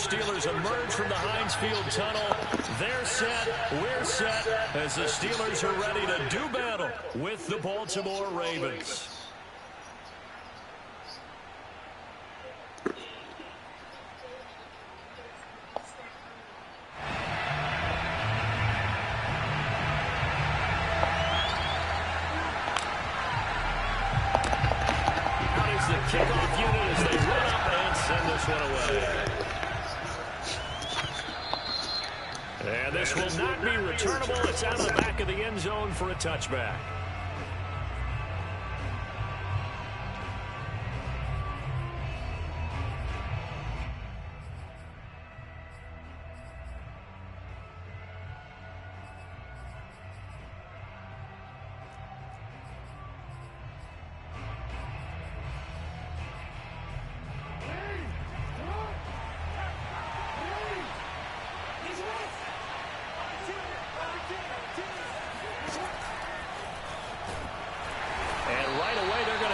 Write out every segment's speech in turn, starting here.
Steelers emerge from the Heinz Field tunnel. They're set, we're set, as the Steelers are ready to do battle with the Baltimore Ravens. Kickoff unit as they run up and send this one away. And this will not be returnable. It's out of the back of the end zone for a touchback.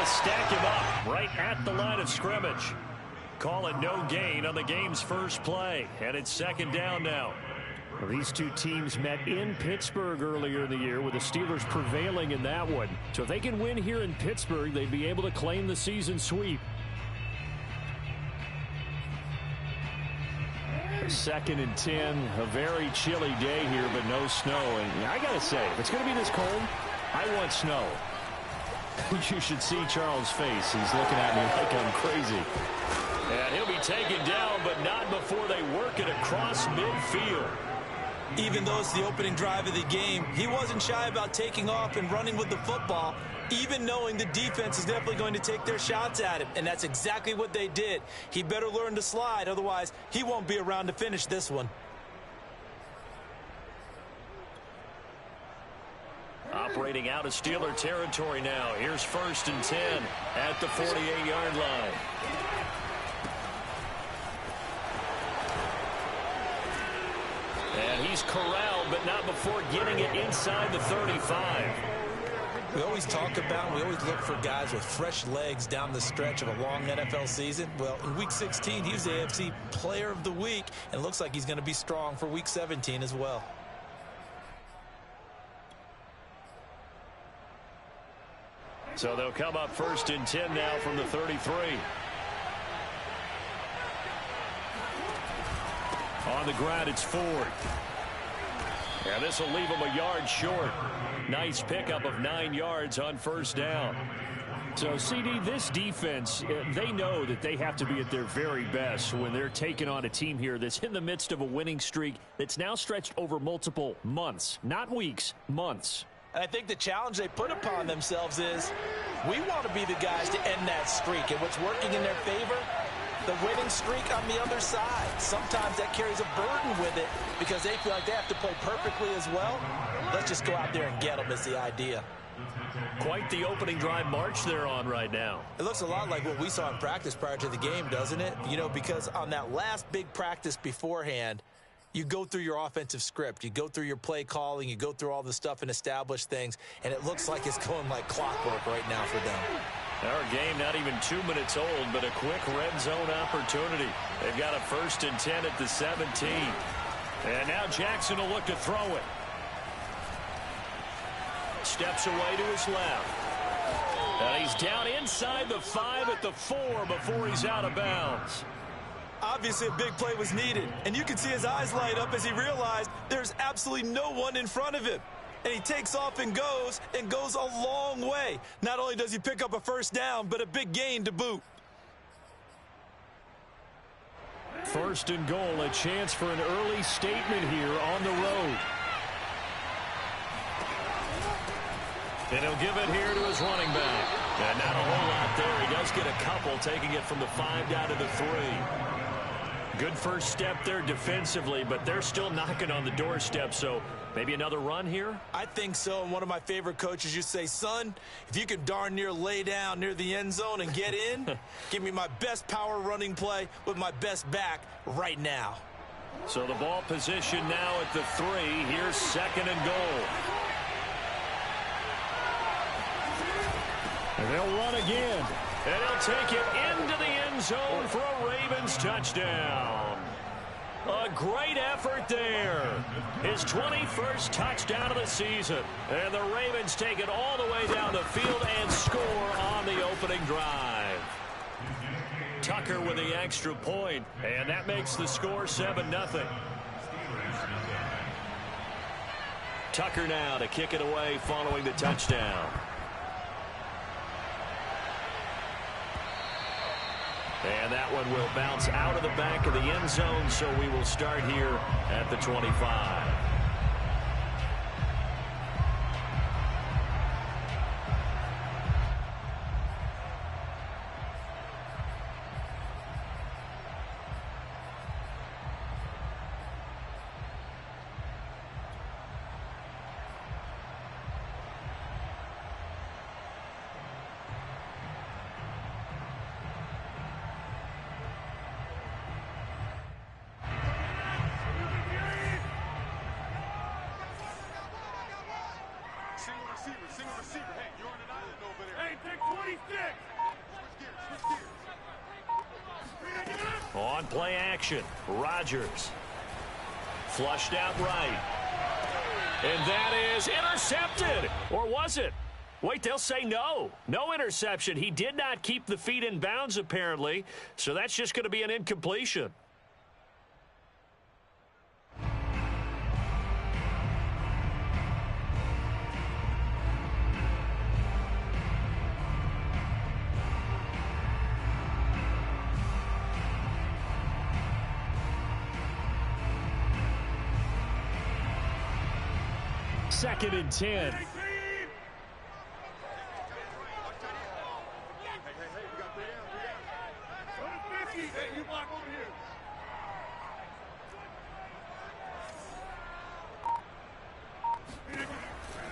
Stack him up right at the line of scrimmage. Call it no gain on the game's first play. And it's second down now. Well, these two teams met in Pittsburgh earlier in the year with the Steelers prevailing in that one. So if they can win here in Pittsburgh, they'd be able to claim the season sweep. Second and 10, a very chilly day here, but no snow. And I got to say, if it's going to be this cold, I want snow. You should see Charles' face. He's looking at me like I'm crazy. And he'll be taken down, but not before they work it across midfield. Even though it's the opening drive of the game, he wasn't shy about taking off and running with the football, even knowing the defense is definitely going to take their shots at him. And that's exactly what they did. He better learn to slide, otherwise he won't be around to finish this one. Operating out of Steeler territory now. Here's first and 10 at the 48-yard line. And he's corralled, but not before getting it inside the 35. We always talk about, we always look for guys with fresh legs down the stretch of a long NFL season. Well, in Week 16, he was the AFC Player of the Week, and it looks like he's going to be strong for Week 17 as well. So they'll come up first and 10 now from the 33. On the ground, it's Ford. And this will leave him a yard short. Nice pickup of 9 yards on first down. So, CD, this defense, they know that they have to be at their very best when they're taking on a team here that's in the midst of a winning streak that's now stretched over multiple months, not weeks, months. And I think the challenge they put upon themselves is we want to be the guys to end that streak. And what's working in their favor? The winning streak on the other side. Sometimes that carries a burden with it because they feel like they have to play perfectly as well. Let's just go out there and get them is the idea. Quite the opening drive march they're on right now. It looks a lot like what we saw in practice prior to the game, doesn't it? You know, because on that last big practice beforehand, you go through your offensive script. You go through your play calling. You go through all the stuff and establish things. And it looks like it's going like clockwork right now for them. Our game not even 2 minutes old, but a quick red zone opportunity. They've got a first and 10 at the 17. And now Jackson will look to throw it. Steps away to his left. And he's down inside the 5 at the 4 before he's out of bounds. Obviously, a big play was needed, and you can see his eyes light up as he realized there's absolutely no one in front of him. And he takes off and goes a long way. Not only does he pick up a first down, but a big gain to boot. First and goal, a chance for an early statement here on the road. And he'll give it here to his running back. And not a whole lot there. He does get a couple, taking it from the 5 down to the 3. Good first step there defensively, but they're still knocking on the doorstep, so maybe another run here? I think so, and one of my favorite coaches used to say, son, if you can darn near lay down near the end zone and get in, give me my best power running play with my best back right now. So the ball position now at the 3. Here's second and goal. And they'll run again. And he'll take it into the end zone for a Ravens touchdown. great effort there. His 21st touchdown of the season. And the Ravens take it all the way down the field and score on the opening drive. Tucker with the extra point, and that makes the score 7-0. Tucker now to kick it away following the touchdown. And that one will bounce out of the back of the end zone, so we will start here at the 25. On play action, Rodgers. Flushed out right. And that is intercepted. Or was it? Wait, they'll say no. No interception. He did not keep the feet in bounds, apparently. So that's just going to be an incompletion. Second and 10.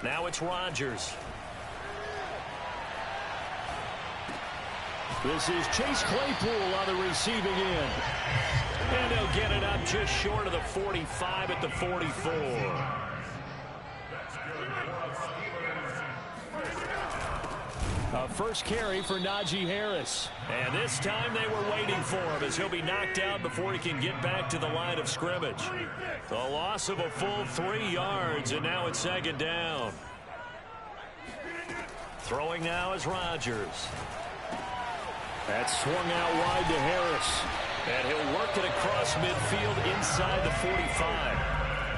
Now it's Rodgers. This is Chase Claypool on the receiving end. And he'll get it up just short of the 45 at the 44. A first carry for Najee Harris. And this time they were waiting for him as he'll be knocked out before he can get back to the line of scrimmage. The loss of a full 3 yards, and now it's second down. Throwing now is Rodgers. That's swung out wide to Harris. And he'll work it across midfield inside the 45.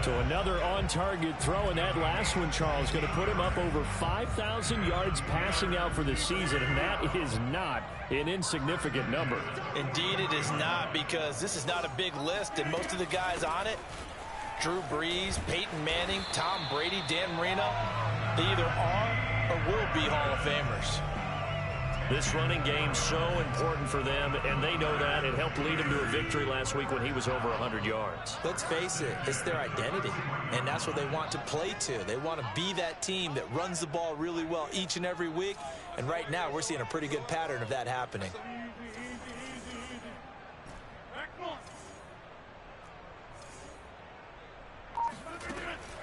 So another on-target throw, and that last one, Charles, going to put him up over 5,000 yards passing out for the season, and that is not an insignificant number. Indeed it is not, because this is not a big list, and most of the guys on it, Drew Brees, Peyton Manning, Tom Brady, Dan Marino, they either are or will be Hall of Famers. This running game so important for them, and they know that. It helped lead them to a victory last week when he was over 100 yards. Let's face it, it's their identity, and that's what they want to play to. They want to be that team that runs the ball really well each and every week, and right now we're seeing a pretty good pattern of that happening.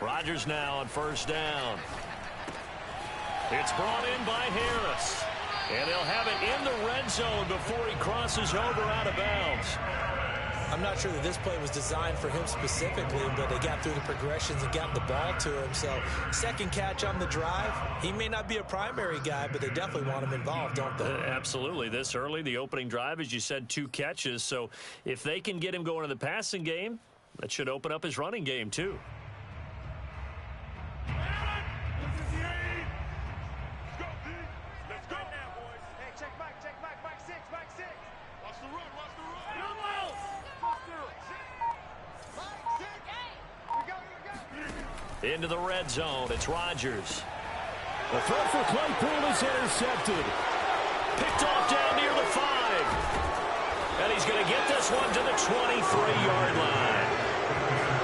Rodgers now on first down. It's brought in by Harris. And they'll have it in the red zone before he crosses over out of bounds. I'm not sure that this play was designed for him specifically, but they got through the progressions and got the ball to him. So second catch on the drive. He may not be a primary guy, but they definitely want him involved, don't they? Absolutely. This early, the opening drive, as you said, 2 catches. So if they can get him going in the passing game, that should open up his running game too. Into the red zone, it's Rodgers. The throw for Claypool is intercepted. Picked off down near the 5. And he's going to get this one to the 23-yard line.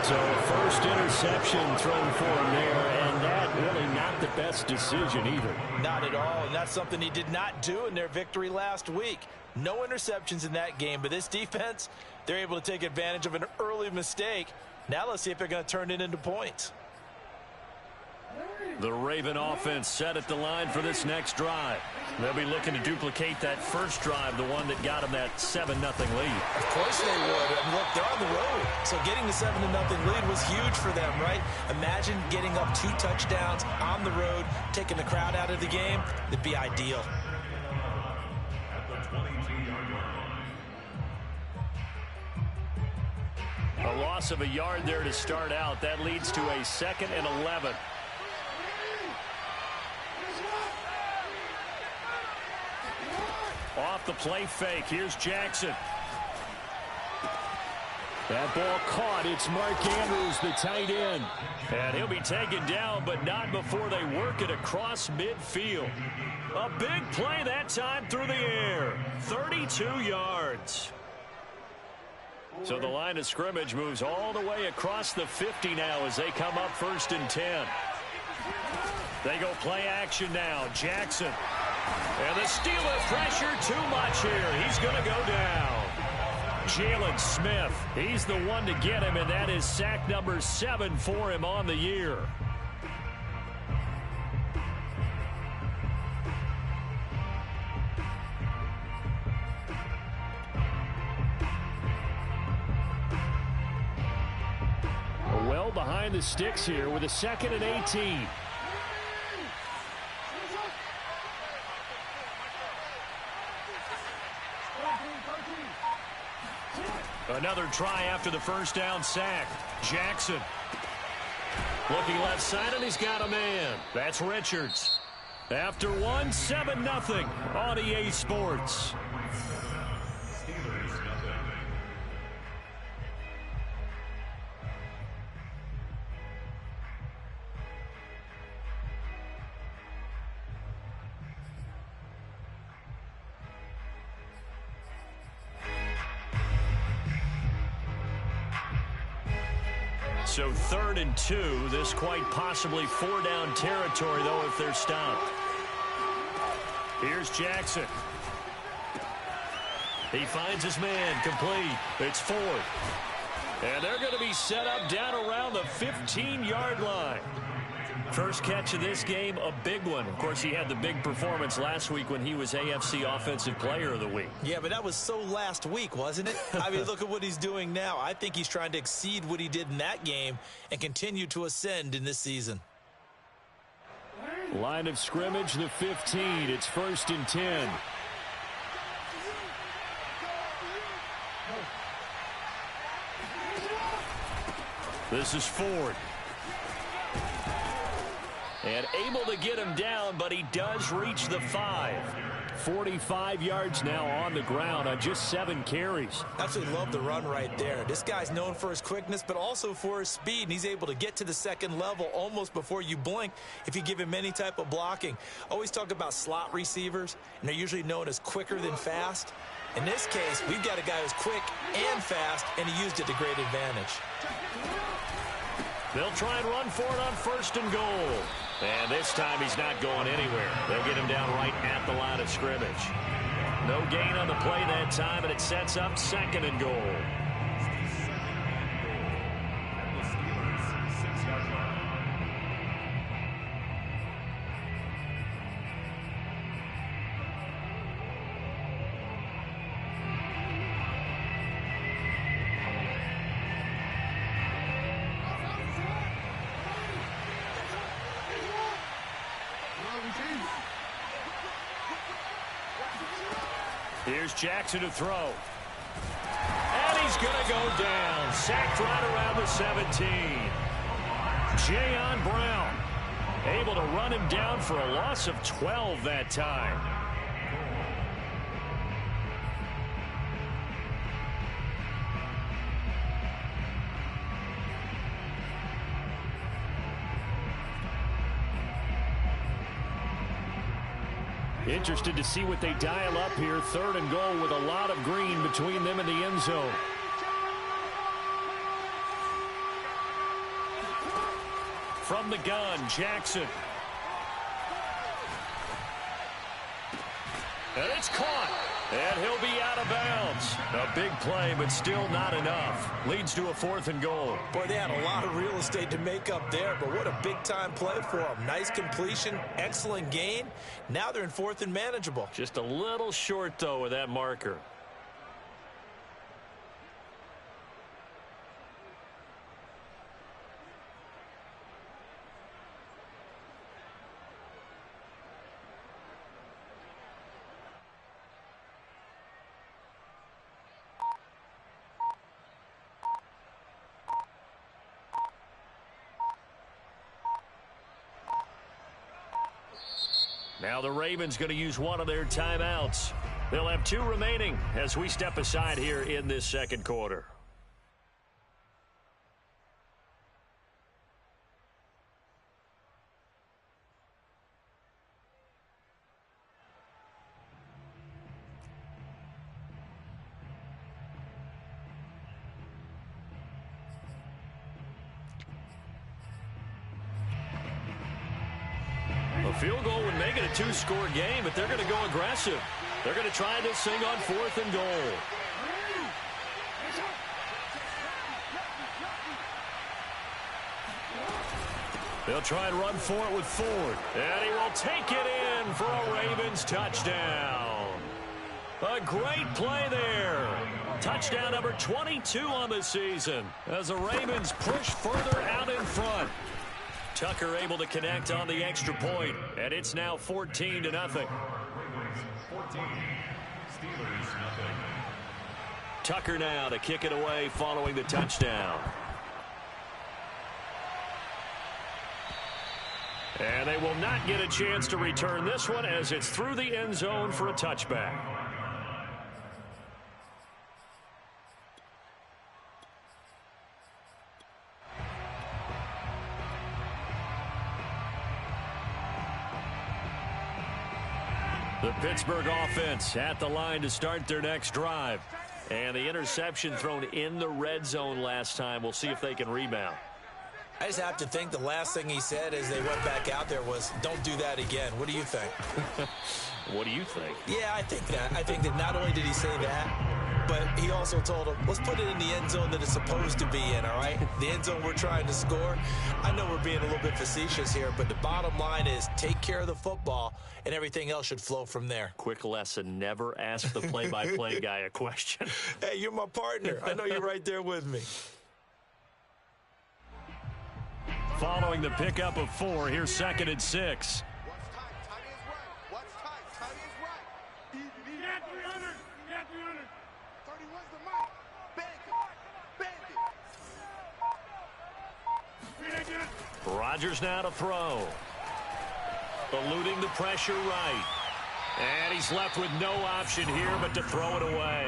So a first interception thrown for him there, and that really not the best decision either. Not at all, and that's something he did not do in their victory last week. No interceptions in that game, but this defense, they're able to take advantage of an early mistake. Now let's see if they're going to turn it into points. The Raven offense set at the line for this next drive. They'll be looking to duplicate that first drive, the one that got them that 7-0 lead. Of course they would. I mean, look, they're on the road. So getting the 7-0 lead was huge for them, right? Imagine getting up 2 touchdowns on the road, taking the crowd out of the game. It'd be ideal. A loss of a yard there to start out. That leads to a 2nd and 11. Off the play fake. Here's Jackson. That ball caught. It's Mark Andrews, the tight end. And he'll be taken down, but not before they work it across midfield. A big play that time through the air. 32 yards. So the line of scrimmage moves all the way across the 50 now as they come up 1st and 10. They go play action now. Jackson. And the Steeler pressure too much here. He's going to go down. Jalen Smith, he's the one to get him, and that is sack number 7 for him on the year. Well behind the sticks here with a 2nd and 18. Another try after the 1st down sack. Jackson. Looking left side, and he's got a man. That's Richards. After one, 7-0 on EA Sports. So 3rd and 2. This quite possibly 4-down territory, though, if they're stopped. Here's Jackson. He finds his man complete. It's 4th. And they're going to be set up down around the 15-yard line. First catch of this game, a big one. Of course, he had the big performance last week when he was AFC Offensive Player of the Week. Yeah, but that was so last week, wasn't it? I mean, look at what he's doing now. I think he's trying to exceed what he did in that game and continue to ascend in this season. Line of scrimmage, the 15. It's 1st and 10. This is Ford. And able to get him down, but he does reach the 5. 45 yards now on the ground on just 7 carries. Absolutely love the run right there. This guy's known for his quickness, but also for his speed, and he's able to get to the 2nd level almost before you blink if you give him any type of blocking. Always talk about slot receivers, and they're usually known as quicker than fast. In this case, we've got a guy who's quick and fast, and he used it to great advantage. They'll try and run for it on 1st and goal. And this time he's not going anywhere. They'll get him down right at the line of scrimmage. No gain on the play that time, and it sets up 2nd and goal. Here's Jackson to throw. And he's going to go down. Sacked right around the 17. Jayon Brown able to run him down for a loss of 12 that time. Interested to see what they dial up here. 3rd and goal with a lot of green between them and the end zone. From the gun, Jackson. And it's caught. And he'll be out of bounds. A big play, but still not enough. Leads to a 4th and goal. Boy, they had a lot of real estate to make up there, but what a big-time play for them. Nice completion, excellent gain. Now they're in 4th and manageable. Just a little short, though, with that marker. Now the Ravens going to use one of their timeouts. They'll have 2 remaining as we step aside here in this second quarter. A field goal would make it a 2-score game, but they're going to go aggressive. They're going to try this thing on 4th and goal. They'll try and run for it with Ford. And he will take it in for a Ravens touchdown. A great play there. Touchdown number 22 on the season as the Ravens push further out in front. Tucker able to connect on the extra point, and it's now 14-0. Tucker now to kick it away following the touchdown. And they will not get a chance to return this one as it's through the end zone for a touchback. The Pittsburgh offense at the line to start their next drive. And the interception thrown in the red zone last time. We'll see if they can rebound. I just have to think the last thing he said as they went back out there was, don't do that again. What do you think? What do you think? Yeah, I think that. I think that not only did he say that, but he also told him, let's put it in the end zone that it's supposed to be in, all right? The end zone we're trying to score. I know we're being a little bit facetious here, but the bottom line is take care of the football, and everything else should flow from there. Quick lesson, never ask the play-by-play guy a question. Hey, you're my partner. I know you're right there with me. Following the pickup of 4, here's 2nd and 6. Rodgers now to throw. Eluding the pressure right. And he's left with no option here but to throw it away.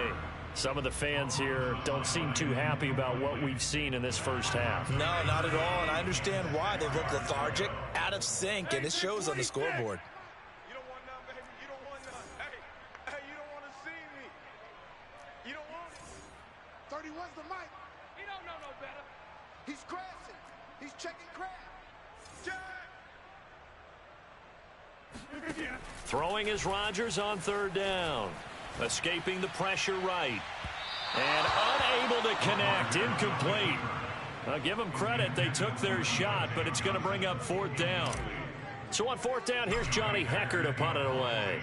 Some of the fans here don't seem too happy about what we've seen in this first half. No, not at all, and I understand why. They look lethargic, out of sync, and it shows on the scoreboard. You don't want none, baby. You don't want none. Hey, you don't want to see me. You don't want it. 31's the mic. He don't know no better. He's crashing. He's checking crash. Throwing is Rodgers on 3rd down. Escaping the pressure right. And unable to connect. Incomplete. I'll give them credit. They took their shot, but it's going to bring up 4th down. So on 4th down, here's Johnny Hecker to punt it away.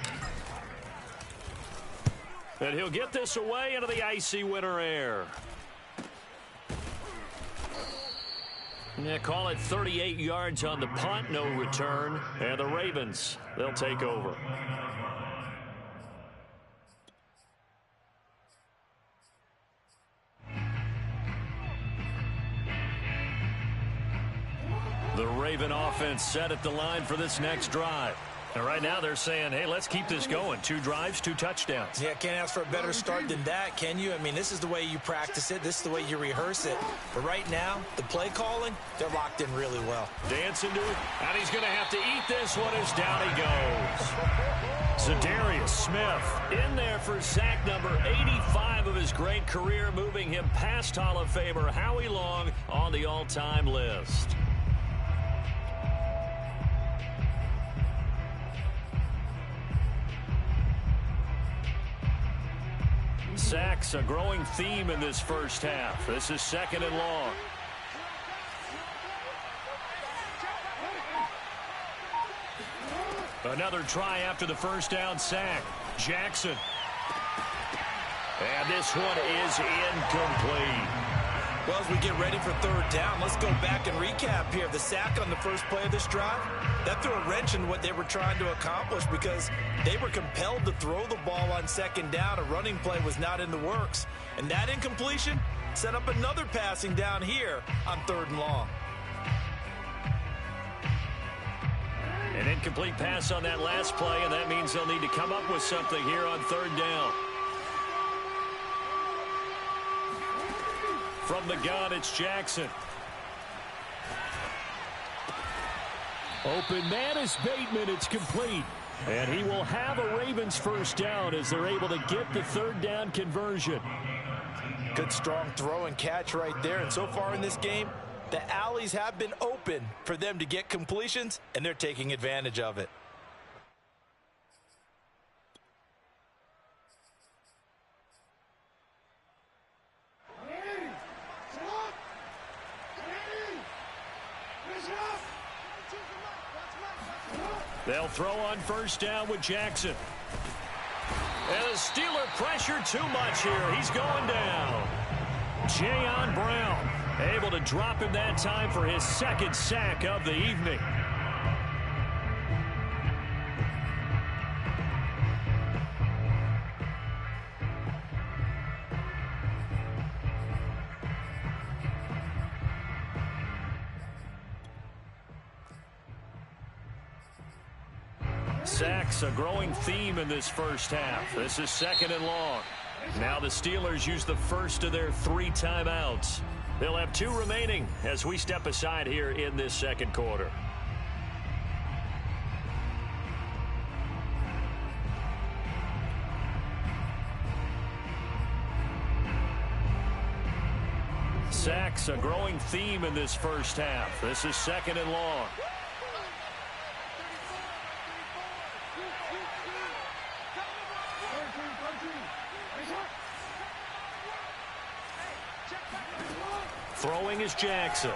And he'll get this away into the icy winter air. Yeah, call it 38 yards on the punt, no return. And the Ravens, they'll take over. The Raven offense set at the line for this next drive. And right now they're saying, hey, let's keep this going. 2 drives, 2 touchdowns. Yeah, can't ask for a better start than that, can you? I mean, this is the way you practice it. This is the way you rehearse it. But right now, the play calling, they're locked in really well. Dancing to it, and he's going to have to eat this one as down he goes. Zadarius Smith in there for sack number 85 of his great career, moving him past Hall of Famer Howie Long on the all-time list. Sacks, a growing theme in this first half. This is 2nd and long. Another try after the first down sack. Jackson. And this one is incomplete. Well, as we get ready for 3rd down, let's go back and recap here. The sack on the first play of this drive, that threw a wrench in what they were trying to accomplish because they were compelled to throw the ball on 2nd down. A running play was not in the works. And that incompletion set up another passing down here on 3rd and long. An incomplete pass on that last play, and that means they'll need to come up with something here on third down. From the gun, it's Jackson. Open man is Bateman. It's complete. And he will have a Ravens first down as they're able to get the third down conversion. Good strong throw and catch right there. And so far in this game, the alleys have been open for them to get completions, and they're taking advantage of it. They'll throw on first down with Jackson. And the Steeler pressure too much here. He's going down. Jayon Brown able to drop him that time for his second sack of the evening. Sacks, a growing theme in this first half. This is second and long. Now the Steelers use the first of their 3 timeouts. They'll have 2 remaining as we step aside here in this second quarter. Sacks, a growing theme in this first half. This is second and long. Throwing is Jackson.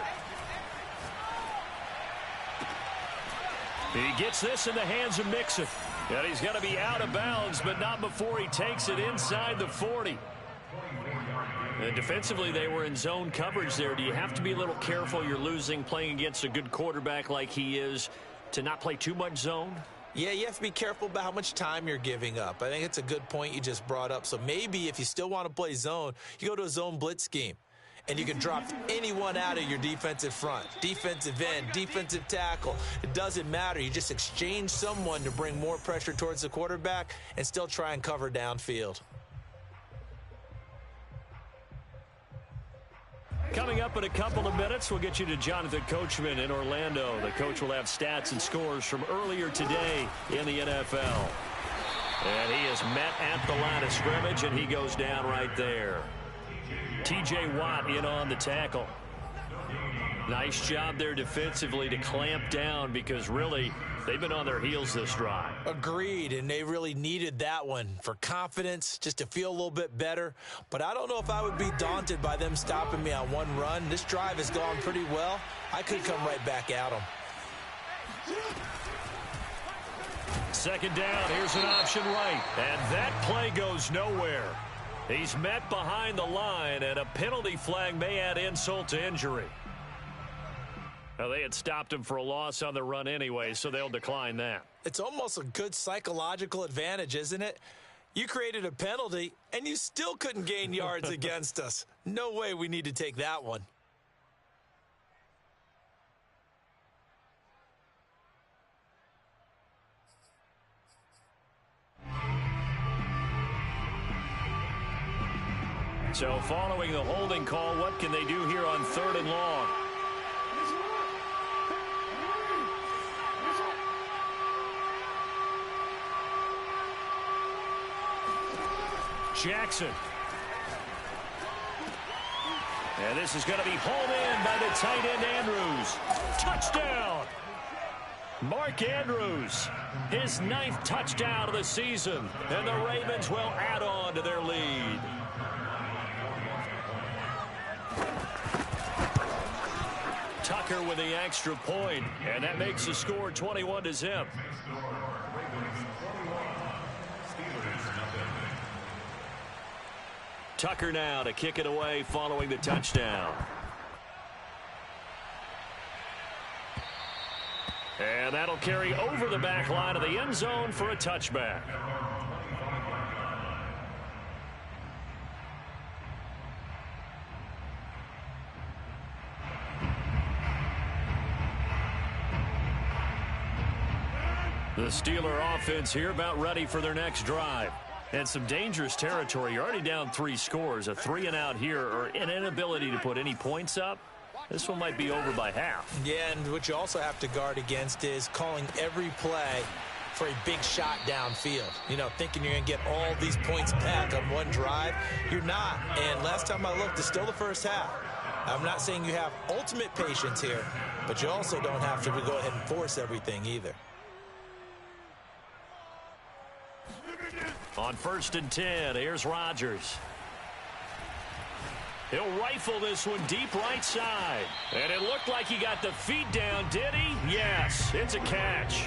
He gets this in the hands of Mixon. And he's going to be out of bounds, but not before he takes it inside the 40. And defensively, they were in zone coverage there. Do you have to be a little careful? You're losing playing against a good quarterback like he is to not play too much zone? Yeah, you have to be careful about how much time you're giving up. I think it's a good point you just brought up. So maybe if you still want to play zone, you go to a zone blitz scheme. And you can drop anyone out of your defensive front, defensive end, defensive tackle. It doesn't matter. You just exchange someone to bring more pressure towards the quarterback and still try and cover downfield. Coming up in a couple of minutes, we'll get you to Jonathan Coachman in Orlando. The coach will have stats and scores from earlier today in the NFL. And he is met at the line of scrimmage, and he goes down right there. T.J. Watt in on the tackle. Nice job there defensively to clamp down because really they've been on their heels this drive. Agreed, and they really needed that one for confidence, just to feel a little bit better. But I don't know if I would be daunted by them stopping me on one run. This drive has gone pretty well. I could come right back at them. Second down, here's an option right. And that play goes nowhere. He's met behind the line, and a penalty flag may add insult to injury. Now, they had stopped him for a loss on the run anyway, so they'll decline that. It's almost a good psychological advantage, isn't it? You created a penalty, and you still couldn't gain yards against us. No way we need to take that one. So following the holding call, what can they do here on third and long? Jackson. And this is going to be hauled in by the tight end Andrews. Touchdown! Mark Andrews, his 9th touchdown of the season, and the Ravens will add on to their lead. Tucker with the extra point, and that makes the score 21-0. Tucker now to kick it away following the touchdown. And that'll carry over the back line of the end zone for a touchback. The Steeler offense here about ready for their next drive. And some dangerous territory. You're already down 3 scores. A 3-and-out here or an inability to put any points up. This one might be over by half. Yeah, and what you also have to guard against is calling every play for a big shot downfield. You know, thinking you're going to get all these points back on one drive. You're not. And last time I looked, it's still the first half. I'm not saying you have ultimate patience here, but you also don't have to go ahead and force everything either. On 1st and 10, here's Rodgers. He'll rifle this one deep right side. And it looked like he got the feet down, did he? Yes, it's a catch.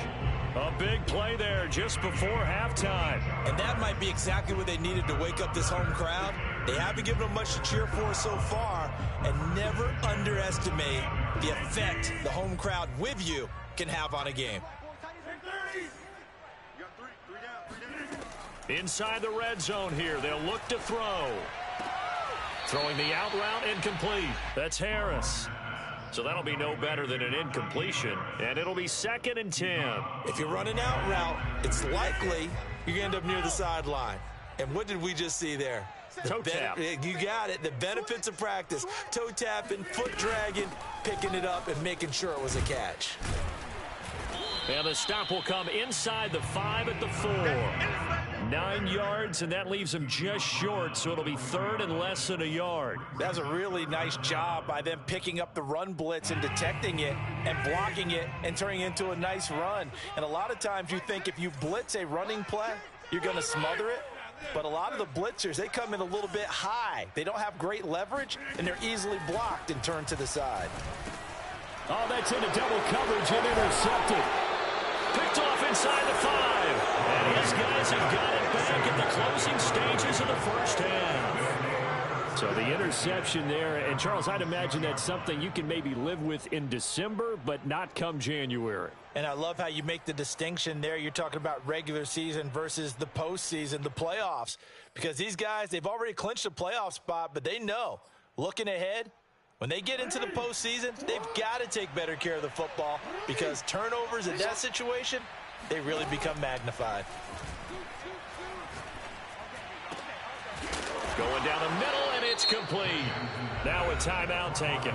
A big play there just before halftime. And that might be exactly what they needed to wake up this home crowd. They haven't given them much to cheer for so far, and never underestimate the effect the home crowd with you can have on a game. Inside the red zone here, they'll look to throw. Throwing the out route, incomplete. That's Harris. So that'll be no better than an incompletion, and it'll be 2nd and 10. If you run an out route, it's likely you're going to end up near the sideline. And what did we just see there? Toe tap. You got it. The benefits of practice. Toe tapping, foot dragging, picking it up, and making sure it was a catch. And the stop will come inside the 5 at the 4. 9 yards, and that leaves him just short, so it'll be 3rd and less than a yard. That's a really nice job by them picking up the run blitz and detecting it and blocking it and turning it into a nice run. And a lot of times you think if you blitz a running play, you're going to smother it. But a lot of the blitzers, they come in a little bit high. They don't have great leverage, and they're easily blocked and turned to the side. Oh, that's into double coverage and intercepted. Picked off inside the 5. And his guys have got it back in the closing stages of the first half. So the interception there. And, Charles, I'd imagine that's something you can maybe live with in December, but not come January. And I love how you make the distinction there. You're talking about regular season versus the postseason, the playoffs. Because these guys, they've already clinched a playoff spot, but they know, looking ahead, when they get into the postseason, they've got to take better care of the football because turnovers in that situation, they really become magnified. Going down the middle, and it's complete. Now a timeout taken.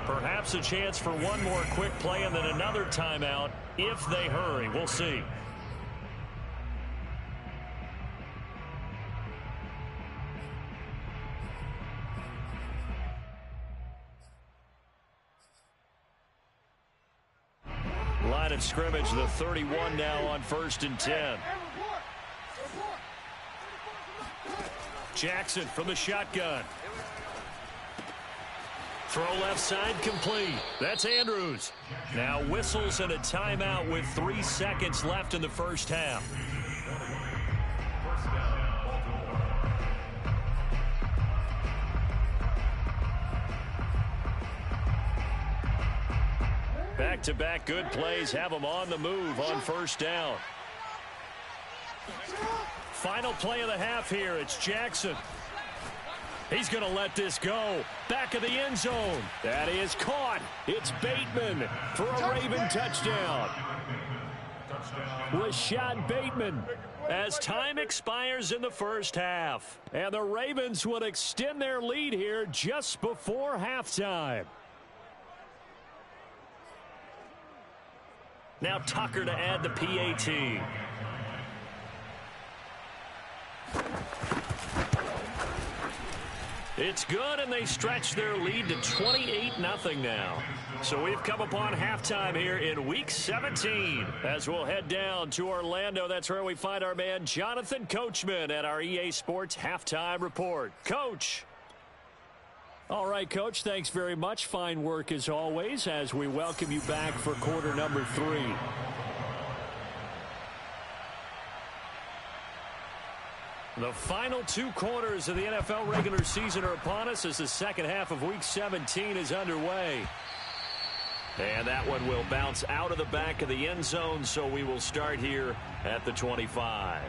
Perhaps a chance for one more quick play and then another timeout if they hurry. We'll see. Line of scrimmage, the 31 now on 1st and 10. Jackson from the shotgun. Throw left side complete. That's Andrews. Now whistles and a timeout with 3 seconds left in the first half. Back-to-back good plays have them on the move on 1st down. Final play of the half here. It's Jackson. He's going to let this go. Back of the end zone. That is caught. It's Bateman for a Raven touchdown. Rashad Bateman as time expires in the first half. And the Ravens would extend their lead here just before halftime. Now Tucker to add the PAT. It's good, and they stretch their lead to 28-0 now. So we've come upon halftime here in Week 17. As we'll head down to Orlando, that's where we find our man Jonathan Coachman at our EA Sports Halftime Report. Coach. All right, Coach, thanks very much. Fine work as always as we welcome you back for quarter number 3. The final 2 quarters of the NFL regular season are upon us as the second half of Week 17 is underway. And that one will bounce out of the back of the end zone, so we will start here at the 25.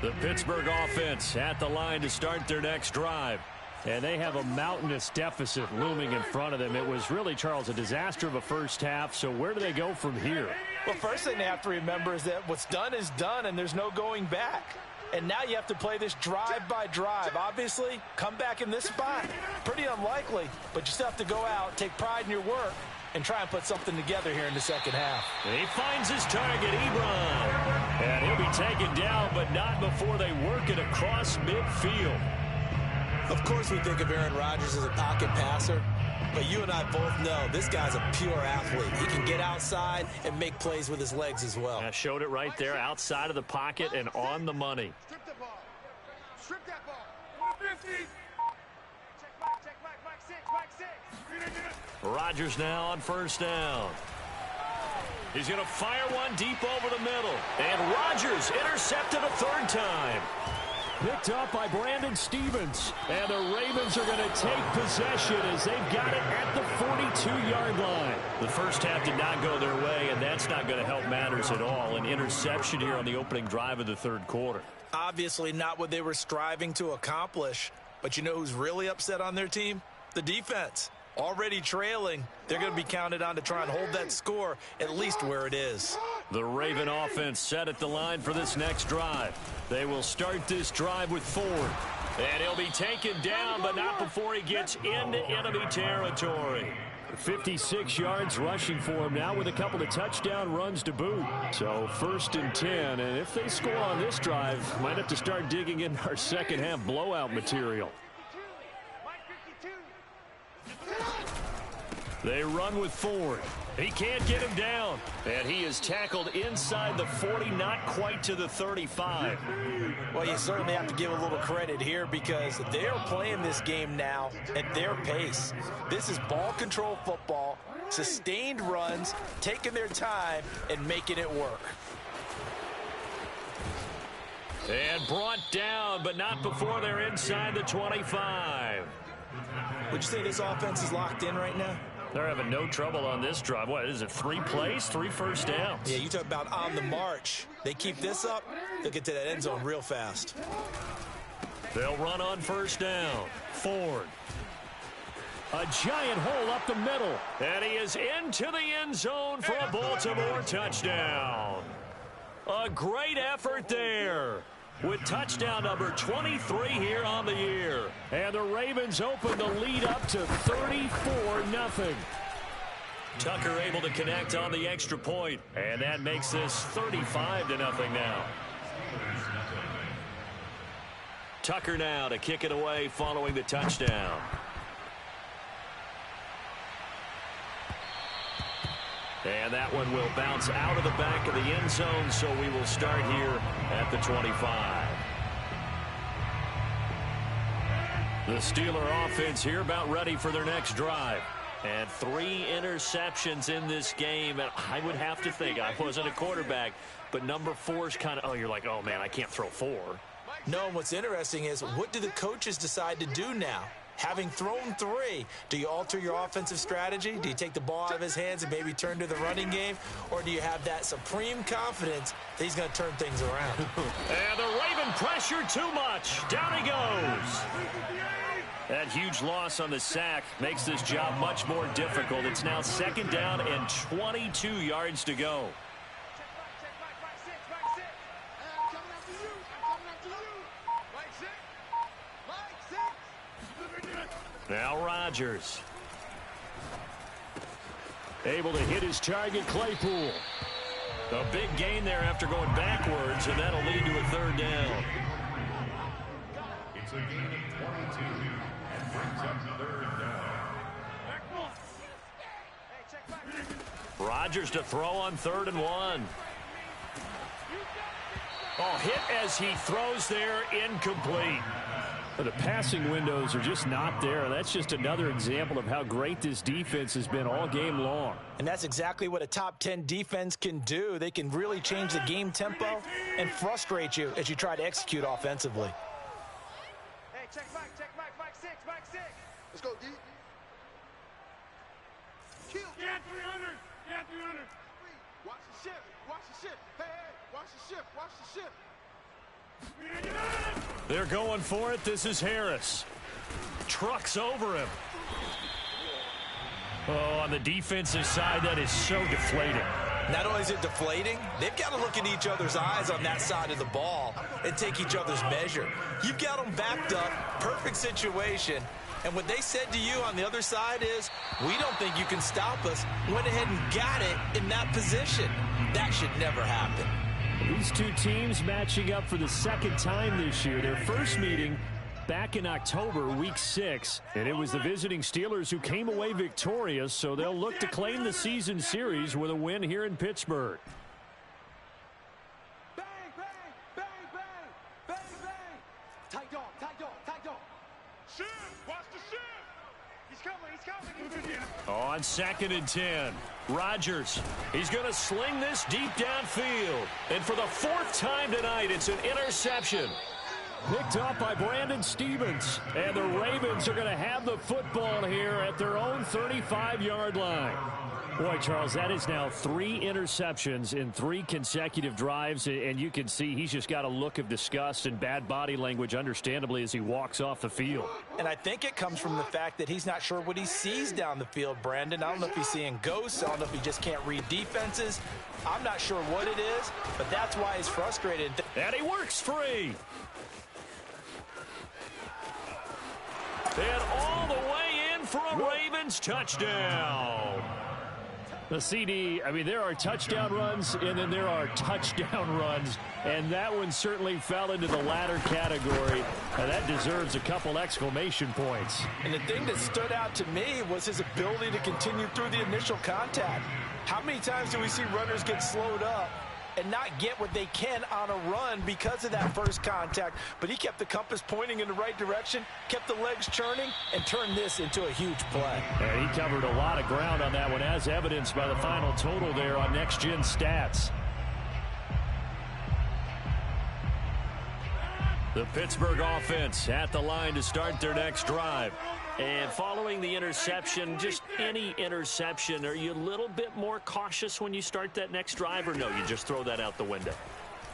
The Pittsburgh offense at the line to start their next drive. And they have a mountainous deficit looming in front of them. It was really, Charles, a disaster of a first half. So where do they go from here? Well, first thing they have to remember is that what's done is done, and there's no going back. And now you have to play this drive by drive. Obviously, come back in this spot. Pretty unlikely, but you still have to go out, take pride in your work, and try and put something together here in the second half. And he finds his target, Ebron. And he'll be taken down, but not before they work it across midfield. Of course, we think of Aaron Rodgers as a pocket passer, but you and I both know this guy's a pure athlete. He can get outside and make plays with his legs as well. I showed it right there, outside of the pocket and on the money. Strip the ball. Strip that ball. 150. Check back, 6. Rodgers now on first down. He's going to fire one deep over the middle. And Rodgers intercepted a third time. Picked up by Brandon Stevens. And the Ravens are going to take possession as they've got it at the 42-yard line. The first half did not go their way, and that's not going to help matters at all. An interception here on the opening drive of the third quarter. Obviously not what they were striving to accomplish. But you know who's really upset on their team? The defense. Already trailing, they're going to be counted on to try and hold that score at least where it is. The Raven offense set at the line for this next drive. They will start this drive with Ford. And he'll be taken down, but not before he gets into enemy territory. 56 yards rushing for him now with a couple of touchdown runs to boot. So 1st and 10, and if they score on this drive, might have to start digging in our second half blowout material. They run with Ford. He can't get him down. And he is tackled inside the 40, not quite to the 35. Well, you certainly have to give a little credit here because they are playing this game now at their pace. This is ball control football, sustained runs, taking their time and making it work. And brought down, but not before they're inside the 25. Would you say this offense is locked in right now? They're having no trouble on this drive. What is it, 3 plays, 3 first downs? Yeah, you talk about on the march. They keep this up, they'll get to that end zone real fast. They'll run on first down. Ford. A giant hole up the middle. And he is into the end zone for a Baltimore touchdown. A great effort there, with touchdown number 23 here on the year. And the Ravens open the lead up to 34-0. Tucker able to connect on the extra point, and that makes this 35-0 now. Tucker now to kick it away following the touchdown. And that one will bounce out of the back of the end zone, so we will start here at the 25. The Steeler offense here about ready for their next drive. And 3 interceptions in this game. And I would have to think, I wasn't a quarterback, but number 4 is kind of, oh, you're like, oh, man, I can't throw 4. No, what's interesting is what do the coaches decide to do now? Having thrown 3, do you alter your offensive strategy? Do you take the ball out of his hands and maybe turn to the running game? Or do you have that supreme confidence that he's going to turn things around? And the Raven pressure too much. Down he goes. That huge loss on the sack makes this job much more difficult. It's now 2nd down and 22 yards to go. Now Rodgers. Able to hit his target, Claypool. A big gain there after going backwards, and that'll lead to a 3rd down. It's a gain of 22 and brings up 3rd down. Rodgers to throw on 3rd and 1. Oh, hit as he throws there, incomplete. The passing windows are just not there. That's just another example of how great this defense has been all game long. And that's exactly what a top 10 defense can do. They can really change the game tempo and frustrate you as you try to execute offensively. Hey, check back, 6. Let's go, D. Kill. Yeah, 300. Watch the ship. Hey, watch the ship. They're going for it. This is Harris. Trucks over him. Oh, on the defensive side, that is so deflating. Not only is it deflating, they've got to look in each other's eyes on that side of the ball and take each other's measure. You've got them backed up, perfect situation, and what they said to you on the other side is, we don't think you can stop us. Went ahead and got it in that position. That should never happen. These two teams matching up for the second time this year. Their first meeting back in October, week 6, and it was the visiting Steelers who came away victorious, so they'll look to claim the season series with a win here in Pittsburgh. Bang, bang, bang, bang, bang, bang. Tight dog, tight dog, tight dog. Shift, watch the shift. He's coming. On 2nd and 10, Rodgers. He's going to sling this deep downfield. And for the 4th time tonight, it's an interception. Picked up by Brandon Stevens. And the Ravens are going to have the football here at their own 35-yard line. Boy, Charles, that is now 3 interceptions in 3 consecutive drives. And you can see he's just got a look of disgust and bad body language, understandably, as he walks off the field. And I think it comes from the fact that he's not sure what he sees down the field, Brandon. I don't know if he's seeing ghosts. I don't know if he just can't read defenses. I'm not sure what it is, but that's why he's frustrated. And he works free. And all the way in for a Ravens touchdown. The CD, I mean, there are touchdown runs, and then there are touchdown runs, and that one certainly fell into the latter category. And that deserves a couple exclamation points. And the thing that stood out to me was his ability to continue through the initial contact. How many times do we see runners get slowed up and not get what they can on a run because of that first contact? But he kept the compass pointing in the right direction, kept the legs churning, and turned this into a huge play. And he covered a lot of ground on that one, as evidenced by the final total there on Next Gen Stats. The Pittsburgh offense at the line to start their next drive. And following the interception, just any interception, are you a little bit more cautious when you start that next drive, or no, you just throw that out the window?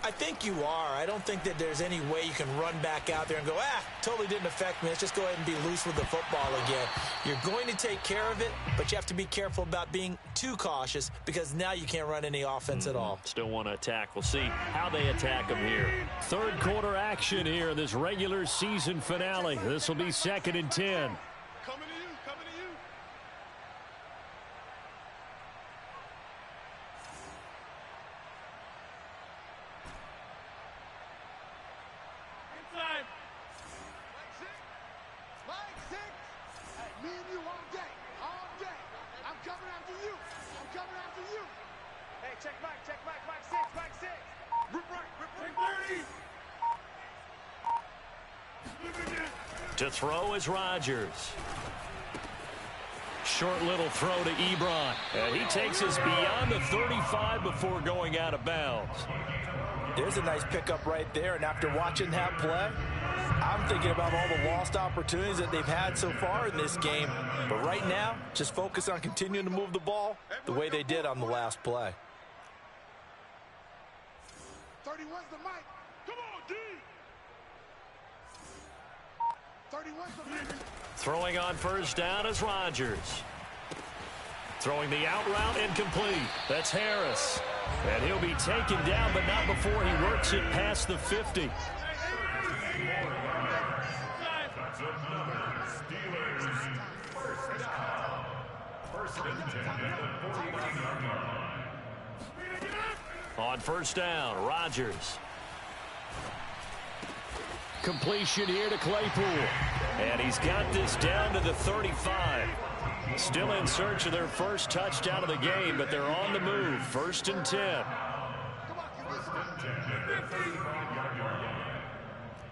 I think you are. I don't think that there's any way you can run back out there and go, totally didn't affect me. Let's just go ahead and be loose with the football again. You're going to take care of it, but you have to be careful about being too cautious because now you can't run any offense at all. Still want to attack. We'll see how they attack them here. Third quarter action here in this regular season finale. This will be 2nd and 10. Coming to you, coming to you. Inside. Line six. Hey, me and you all day, all day. I'm coming after you. I'm coming after you. Hey, check Mike, Mike six, Mike six. Rip right, take 30. To throw is Rodgers. Short little throw to Ebron. And he takes us beyond the 35 before going out of bounds. There's a nice pickup right there, and after watching that play, I'm thinking about all the lost opportunities that they've had so far in this game. But right now, just focus on continuing to move the ball the way they did on the last play. 31's the mic. Come on, D. 31's the mic. Throwing on first down is Rodgers. Throwing the out route incomplete. That's Harris. And he'll be taken down, but not before he works it past the 50. On first down, Rodgers. Completion here to Claypool. And he's got this down to the 35. Still in search of their first touchdown of the game, but they're on the move. 1st and 10.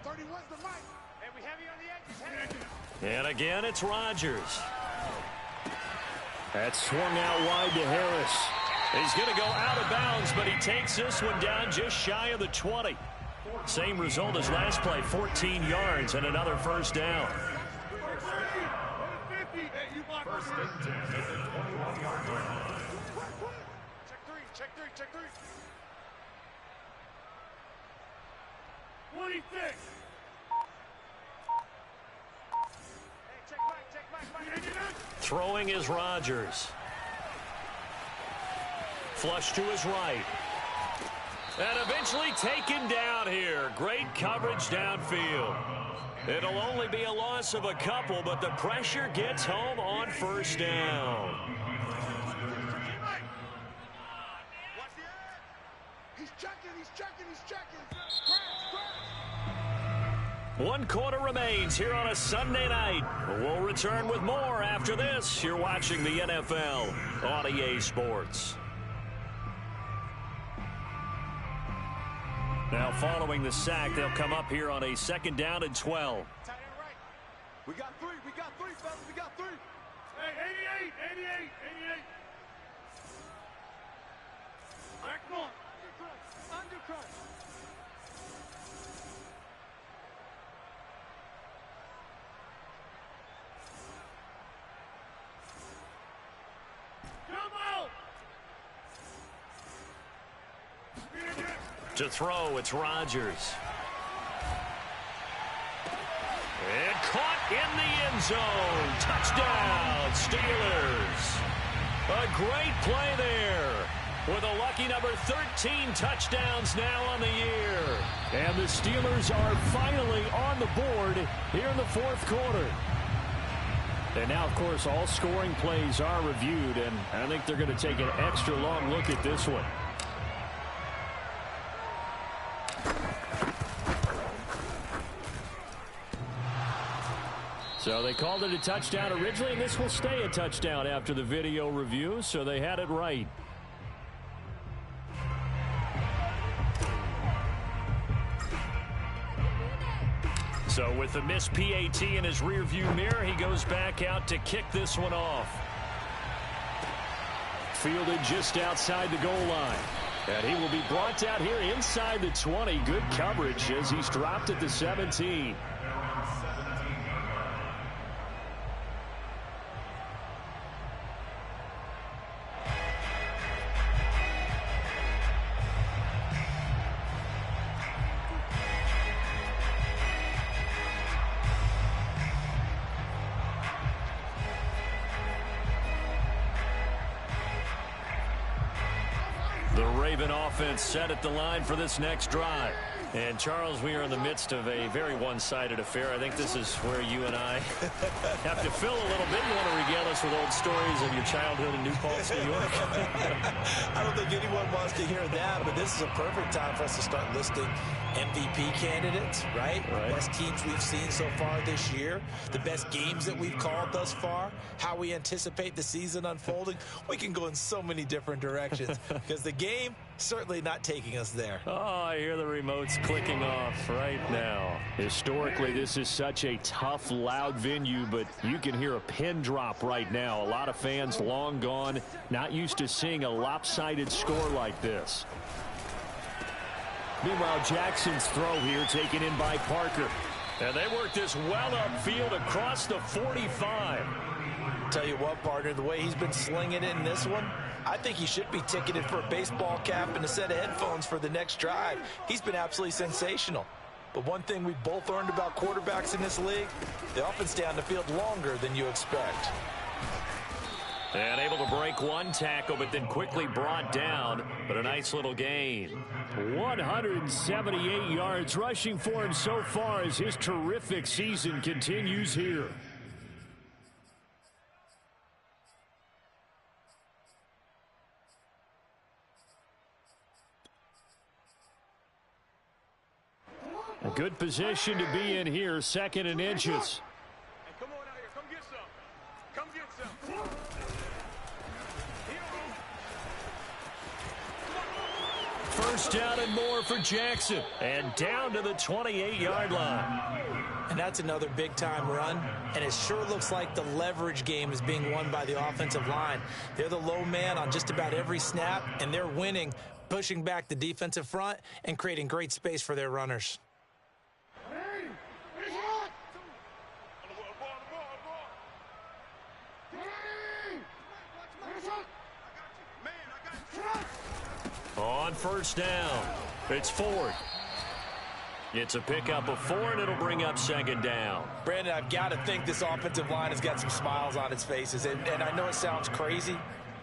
31's the mic. And we have you on the edges. And again, it's Rodgers. That's swung out wide to Harris. He's going to go out of bounds, but he takes this one down just shy of the 20. Same result as last play, 14 yards and another first down. Check three. 36. Throwing is Rodgers. Flush to his right. And eventually taken down here. Great coverage downfield. It'll only be a loss of a couple, but the pressure gets home on first down. He's checking. 1 quarter remains here on a Sunday night. We'll return with more after this. You're watching the NFL on EA Sports. Now following the sack, they'll come up here on a 2nd down and 12. We got three, fellas. We got three. Hey, 88. Back on. Undercut. To throw, it's Rodgers. And caught in the end zone. Touchdown, Steelers. A great play there. With a lucky number 13 touchdowns now on the year. And the Steelers are finally on the board here in the 4th quarter. And now, of course, all scoring plays are reviewed, and I think they're going to take an extra long look at this one. So they called it a touchdown originally, and this will stay a touchdown after the video review, so they had it right. So with the missed PAT in his rearview mirror, he goes back out to kick this one off. Fielded just outside the goal line. And he will be brought out here inside the 20. Good coverage as he's dropped at the 17. The Raven offense set at the line for this next drive. And, Charles, we are in the midst of a very one-sided affair. I think this is where you and I have to fill a little bit. You want to regale us with old stories of your childhood in New Paltz, New York? I don't think anyone wants to hear that, but this is a perfect time for us to start listing MVP candidates, right? The best teams we've seen so far this year, the best games that we've called thus far, how we anticipate the season unfolding. We can go in so many different directions because the game certainly not taking us there. Oh, I hear the remotes clicking off right now. Historically, this is such a tough, loud venue, but you can hear a pin drop right now. A lot of fans long gone, not used to seeing a lopsided score like this. Meanwhile, Jackson's throw here taken in by Parker. And they work this well upfield across the 45. Tell you what, partner, the way he's been slinging it in this one, I think he should be ticketed for a baseball cap and a set of headphones for the next drive. He's been absolutely sensational. But one thing we've both learned about quarterbacks in this league, they often stay on the field longer than you expect. And able to break one tackle, but then quickly brought down. But a nice little gain. 178 yards rushing for him so far as his terrific season continues here. A good position to be in here, 2nd and inches. Hey, come on out here. Come get some. Come get some. First down and more for Jackson. And down to the 28-yard line. And that's another big-time run. And it sure looks like the leverage game is being won by the offensive line. They're the low man on just about every snap, and they're winning, pushing back the defensive front and creating great space for their runners. On first down, it's Ford. It's a pickup of 4, and it'll bring up second down. Brandon, I've got to think this offensive line has got some smiles on its faces. And I know it sounds crazy,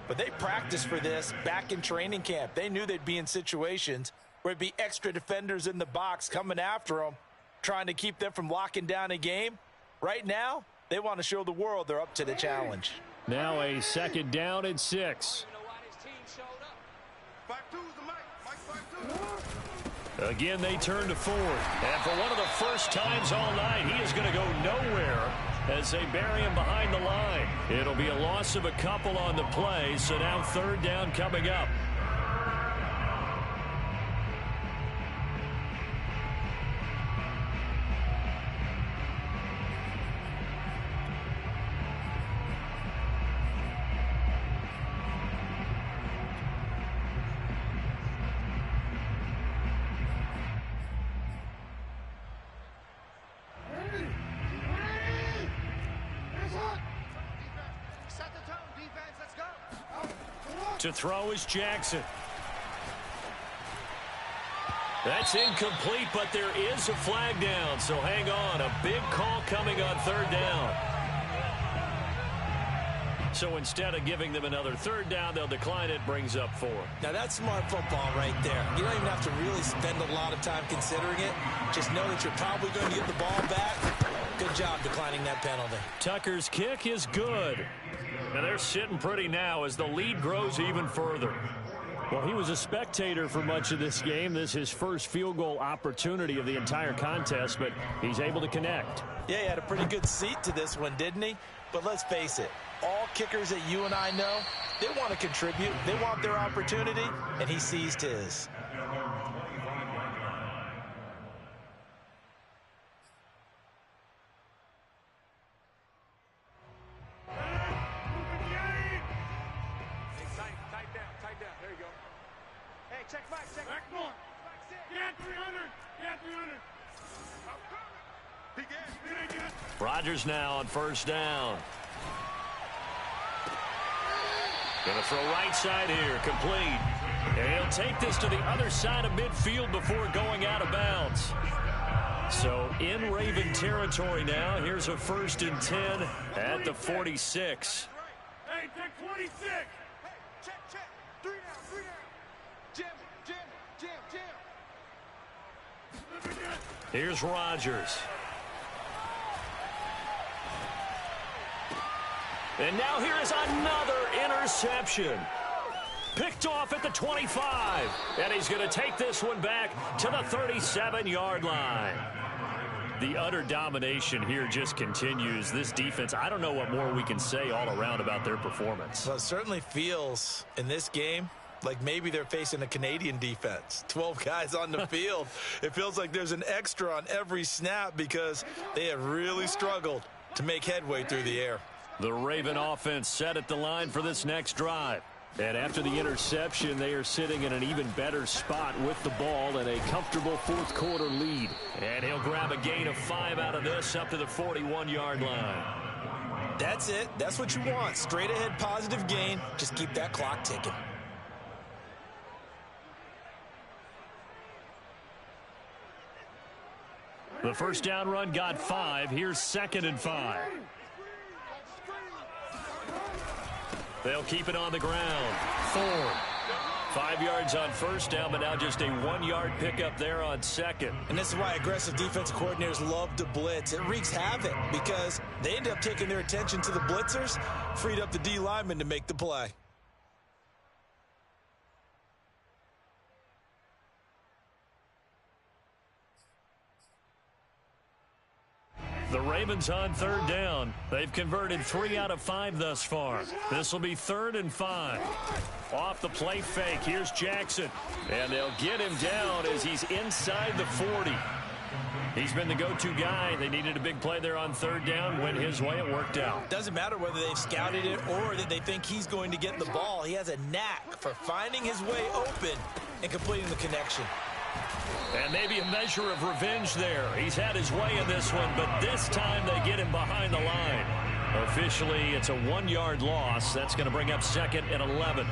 but they practiced for this back in training camp. They knew they'd be in situations where it'd be extra defenders in the box coming after them, trying to keep them from locking down a game. Right now, they want to show the world they're up to the challenge. Now a second down and 6. Again, they turn to 4th. And for one of the first times all night, he is going to go nowhere as they bury him behind the line. It'll be a loss of a couple on the play, so now third down coming up. To throw is Jackson. That's incomplete, but there is a flag down, so hang on. A big call coming on third down. So instead of giving them another third down, they'll decline it, brings up 4. Now that's smart football right there. You don't even have to really spend a lot of time considering it. Just know that you're probably going to get the ball back. Good job declining that penalty. Tucker's kick is good. And they're sitting pretty now as the lead grows even further. Well, he was a spectator for much of this game. This is his first field goal opportunity of the entire contest, but he's able to connect. Yeah, he had a pretty good seat to this one, didn't he? But let's face it, all kickers that you and I know, they want to contribute. They want their opportunity, and he seized his. Rodgers now on first down. Going to throw right side here, complete. And he'll take this to the other side of midfield before going out of bounds. So in Raven territory now. Here's a 1st and 10 at the 46. Hey, take 26. Hey, check. 3 down. Jim. Here's Rodgers. And now here is another interception. Picked off at the 25. And he's going to take this one back to the 37-yard line. The utter domination here just continues. This defense, I don't know what more we can say all around about their performance. Well, it certainly feels in this game like maybe they're facing a Canadian defense. 12 guys on the field. It feels like there's an extra on every snap because they have really struggled to make headway through the air. The Raven offense set at the line for this next drive. And after the interception, they are sitting in an even better spot with the ball and a comfortable fourth quarter lead. And he'll grab a gain of 5 out of this up to the 41-yard line. That's it. That's what you want. Straight ahead positive gain. Just keep that clock ticking. The first down run got 5. Here's 2nd and 5. They'll keep it on the ground. Thorne. 5 yards on first down, but now just a 1-yard pickup there on second. And this is why aggressive defensive coordinators love to blitz. It wreaks havoc because they end up taking their attention to the blitzers, freed up the D lineman to make the play. The Ravens on third down. They've converted 3 out of 5 thus far. This will be 3rd and 5. Off the play fake. Here's Jackson. And they'll get him down as he's inside the 40. He's been the go-to guy. They needed a big play there on third down. Went his way. It worked out. Doesn't matter whether they've scouted it or that they think he's going to get the ball. He has a knack for finding his way open and completing the connection. And maybe a measure of revenge there. He's had his way in this one, but this time they get him behind the line. Officially, it's a 1-yard loss. That's going to bring up 2nd and 11.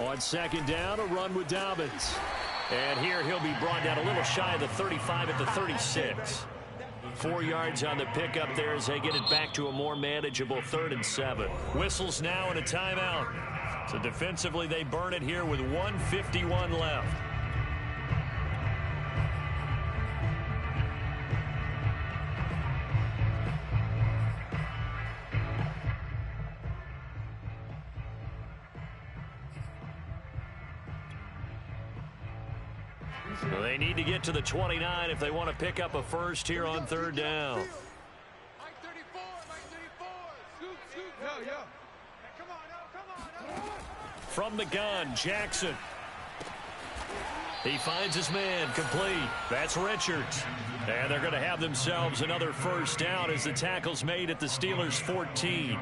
On second down, a run with Dobbins. And here he'll be brought down a little shy of the 35 at the 36. 4 yards on the pickup there as they get it back to a more manageable 3rd and 7. Whistles now and a timeout. So defensively they burn it here with 1:51 left. So they need to get to the 29 if they want to pick up a first here on 3rd down. From the gun, Jackson. He finds his man, complete. That's Richards. And they're going to have themselves another first down as the tackle's made at the Steelers' 14.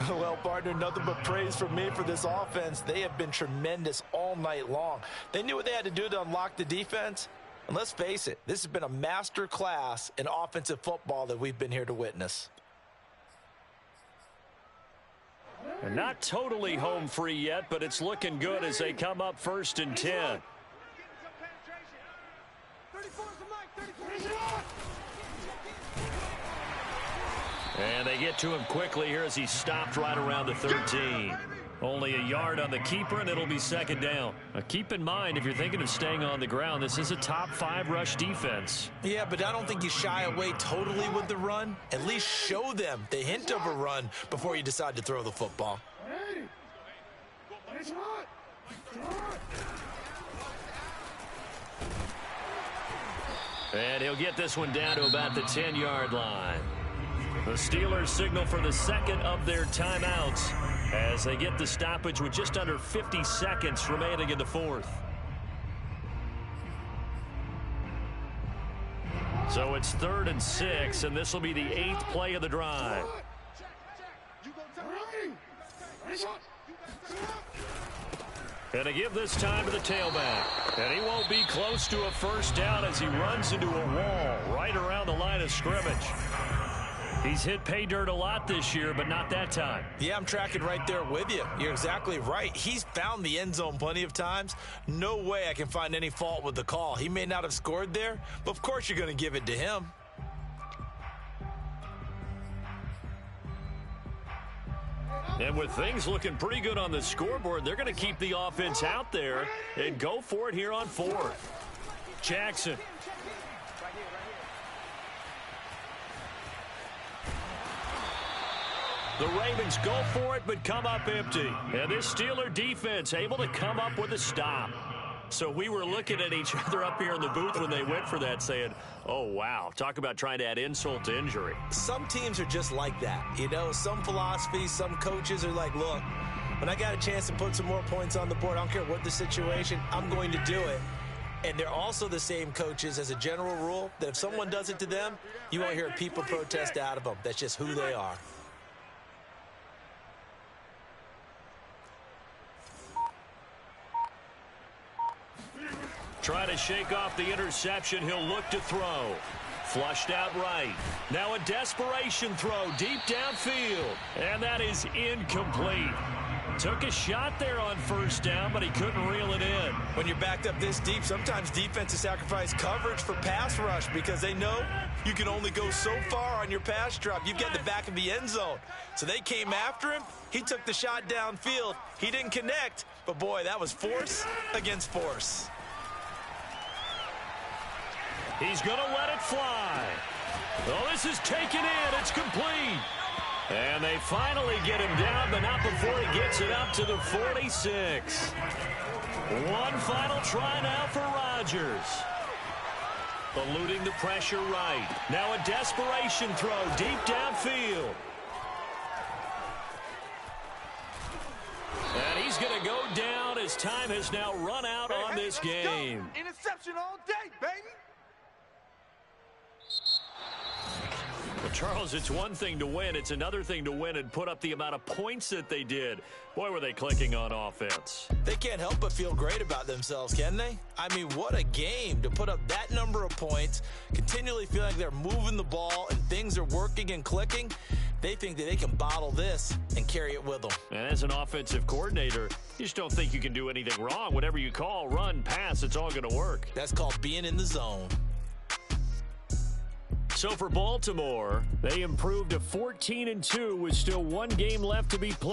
Well, partner, nothing but praise from me for this offense. They have been tremendous all night long. They knew what they had to do to unlock the defense. And let's face it, this has been a master class in offensive football that we've been here to witness. And not totally home free yet, but it's looking good as they come up 1st and 10. And they get to him quickly here as he stopped right around the 13. Only a yard on the keeper, and it'll be 2nd down. Now keep in mind, if you're thinking of staying on the ground, this is a top 5 rush defense. Yeah, but I don't think you shy away totally with the run. At least show them the hint of a run before you decide to throw the football. And he'll get this one down to about the 10-yard line. The Steelers signal for the 2nd of their timeouts as they get the stoppage with just under 50 seconds remaining in the 4th. So it's 3rd and 6, and this will be the 8th play of the drive. And to give this time to the tailback. And he won't be close to a first down as he runs into a wall right around the line of scrimmage. He's hit pay dirt a lot this year, but not that time. Yeah, I'm tracking right there with you. You're exactly right. He's found the end zone plenty of times. No way I can find any fault with the call. He may not have scored there, but of course you're going to give it to him. And with things looking pretty good on the scoreboard, they're going to keep the offense out there and go for it here on 4th. Jackson. The Ravens go for it, but come up empty. And this Steeler defense able to come up with a stop. So we were looking at each other up here in the booth when they went for that saying, oh, wow, talk about trying to add insult to injury. Some teams are just like that. You know, some philosophies, some coaches are like, look, when I got a chance to put some more points on the board, I don't care what the situation, I'm going to do it. And they're also the same coaches as a general rule that if someone does it to them, you won't hear people protest out of them. That's just who they are. Try to shake off the interception. He'll look to throw. Flushed out right. Now a desperation throw deep downfield. And that is incomplete. Took a shot there on first down, but he couldn't reel it in. When you're backed up this deep, sometimes defenses sacrifice coverage for pass rush because they know you can only go so far on your pass drop. You've got the back of the end zone. So they came after him. He took the shot downfield. He didn't connect, but boy, that was force against force. He's going to let it fly. Oh, this is taken in. It's complete. And they finally get him down, but not before he gets it up to the 46. One final try now for Rodgers. Eluding the pressure right. Now a desperation throw deep downfield. And he's going to go down as time has now run out on this game. Interception all day, baby. Charles, it's one thing to win. It's another thing to win and put up the amount of points that they did. Boy, were they clicking on offense. They can't help but feel great about themselves, can they? I mean, what a game to put up that number of points, continually feeling like they're moving the ball and things are working and clicking. They think that they can bottle this and carry it with them. And as an offensive coordinator, you just don't think you can do anything wrong. Whatever you call, run, pass, it's all going to work. That's called being in the zone. So for Baltimore, they improved to 14-2 with still one game left to be played.